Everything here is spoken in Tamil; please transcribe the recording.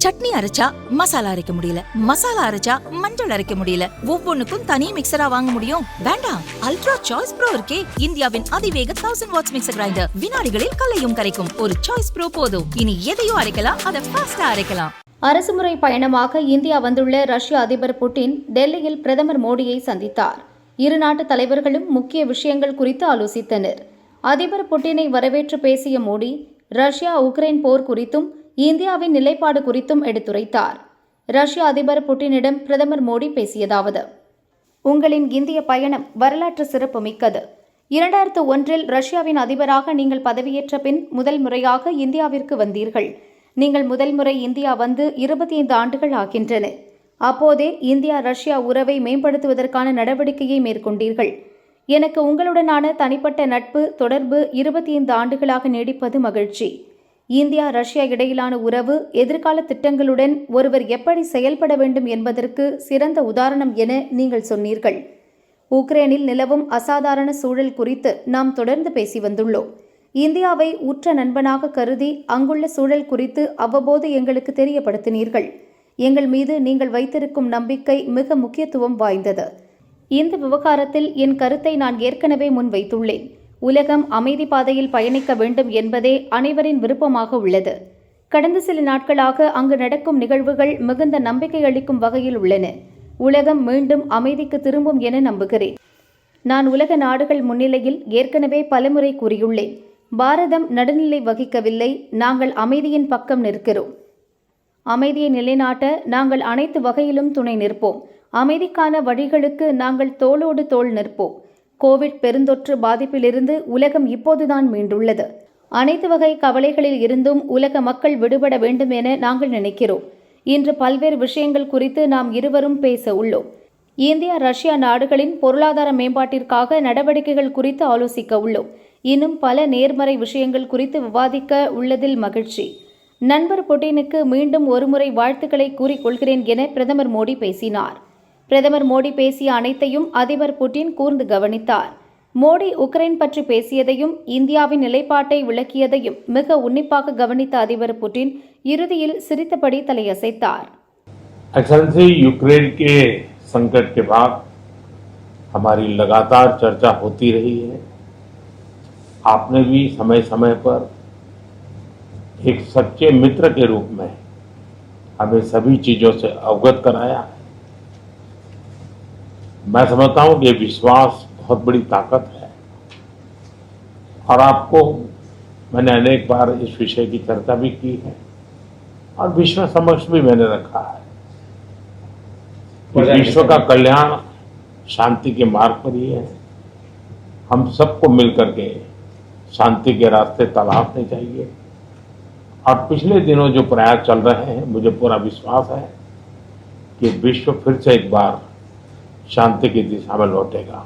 சட்னி அரைச்சா மசாலா அரைக்க முடியல, மசாலா அரைச்சா மஞ்சள் அரைக்க முடியல, ஒவ்வொன்னுக்கும் தனி மிக்சரா வாங்க முடியும்? வேண்டாம், அல்ட்ரா சாய்ஸ் ப்ரோ இருக்கே, இந்தியாவின் அதிவேக 1000 வாட்ஸ் மிக்சர் கிரைண்டர், வினாடிகளில் கல்லையும் கரைக்கும். ஒரு சாய்ஸ் ப்ரோ போதும். இனி எதையும் அரைக்கலாம், அதை ஃபாஸ்டா அரைக்கலாம். அரசுமுறை பயணமாக இந்தியா வந்துள்ள ரஷ்ய அதிபர் புட்டின் டெல்லியில் பிரதமர் மோடியை சந்தித்தார். இரு நாட்டு தலைவர்களும் முக்கிய விஷயங்கள் குறித்து ஆலோசித்தனர். அதிபர் புட்டினை வரவேற்று பேசிய மோடி, ரஷ்யா உக்ரைன் போர் குறித்தும் இந்தியாவின் நிலைப்பாடு குறித்தும் எடுத்துரைத்தார். ரஷ்ய அதிபர் புட்டினிடம் பிரதமர் மோடி பேசியதாவது: உங்களின் இந்திய பயணம் வரலாற்று சிறப்புமிக்கது. 2001இல் ரஷ்யாவின் அதிபராக நீங்கள் பதவியேற்ற பின் முதல் முறையாக இந்தியாவிற்கு வந்தீர்கள். நீங்கள் முதல் முறை இந்தியா வந்து 25 ஆண்டுகள் ஆகின்றன. அப்போதே இந்தியா ரஷ்யா உறவை மேம்படுத்துவதற்கான நடவடிக்கையை மேற்கொண்டீர்கள். எனக்கு உங்களுடனான தனிப்பட்ட நட்பு தொடர்பு 25 ஆண்டுகளாக நீடிப்பது மகிழ்ச்சி. இந்தியா ரஷ்யா இடையிலான உறவு எதிர்கால திட்டங்களுடன் ஒருவர் எப்படி செயல்பட வேண்டும் என்பதற்கு சிறந்த உதாரணம் என நீங்கள் சொன்னீர்கள். உக்ரைனில் நிலவும் அசாதாரண சூழல் குறித்து நாம் தொடர்ந்து பேசி வந்துள்ளோம். இந்தியாவை உற்ற நண்பனாக கருதி அங்குள்ள சூழல் குறித்து அவ்வப்போது எங்களுக்கு தெரியப்படுத்தினீர்கள். எங்கள் மீது நீங்கள் வைத்திருக்கும் நம்பிக்கை மிக முக்கியத்துவம் வாய்ந்தது. இந்த விவகாரத்தில் என் கருத்தை நான் ஏற்கனவே முன்வைத்துள்ளேன். உலகம் அமைதி பாதையில் பயணிக்க வேண்டும் என்பதே அனைவரின் விருப்பமாக உள்ளது. கடந்த சில நாட்களாக அங்கு நடக்கும் நிகழ்வுகள் மிகுந்த நம்பிக்கை அளிக்கும் வகையில் உள்ளன. உலகம் மீண்டும் அமைதிக்கு திரும்பும் என நம்புகிறேன். நான் உலக நாடுகள் முன்னிலையில் ஏற்கனவே பலமுறை கூறியுள்ளேன். பாரதம் நடுநிலை வகிக்கவில்லை. நாங்கள் அமைதியின் பக்கம் நிற்கிறோம். அமைதியை நிலைநாட்ட நாங்கள் அனைத்து வகையிலும் துணை நிற்போம். அமைதிக்கான வழிகளுக்கு நாங்கள் தோளோடு தோள் நிற்போம். கோவிட் பெருந்தொற்று பாதிப்பிலிருந்து உலகம் இப்போதுதான் மீண்டுள்ளது. அனைத்து வகை கவலைகளில் இருந்தும் உலக மக்கள் விடுபட வேண்டும் என நாங்கள் நினைக்கிறோம். இன்று பல்வேறு விஷயங்கள் குறித்து நாம் இருவரும் பேச உள்ளோம். இந்தியா ரஷ்யா நாடுகளின் பொருளாதார மேம்பாட்டிற்காக நடவடிக்கைகள் குறித்து ஆலோசிக்க உள்ளோம். இன்னும் பல நேர்மறை விஷயங்கள் குறித்து விவாதிக்க உள்ளதில் மகிழ்ச்சி. நண்பர் புட்டினுக்கு மீண்டும் ஒருமுறை வாழ்த்துக்களை கூறிக்கொள்கிறேன் என பிரதமர் மோடி பேசினார். பிரதமர் மோடி பேசிய அனைத்தையும் அதிபர் புட்டின் கூர்ந்து கவனித்தார். மோடி உக்ரைன் பற்றி பேசியதையும் இந்தியாவின் நிலைப்பாட்டை விளக்கியதையும் மிக உன்னிப்பாக கவனித்த அதிபர் புட்டின் இறுதியில் சிரித்தபடி தலையசைத்தார். एक्सेलेंसी, यूक्रेन के संकट के बाद हमारी लगातार चर्चा होती रही है. आपने भी समय समय पर एक सच्चे मित्र के रूप में हमें सभी चीजों से अवगत कराया है. मैं समझता हूं कि ये विश्वास बहुत बड़ी ताकत है और आपको मैंने अनेक बार इस विषय की चर्चा भी की है और विश्व समक्ष भी मैंने रखा है. विश्व का कल्याण शांति के मार्ग पर ही है. हम सबको मिलकर के शांति के रास्ते तलाशने चाहिए और पिछले दिनों जो प्रयास चल रहे हैं, मुझे पूरा विश्वास है कि विश्व फिर से एक बार शांति की दिशा में लौटेगा.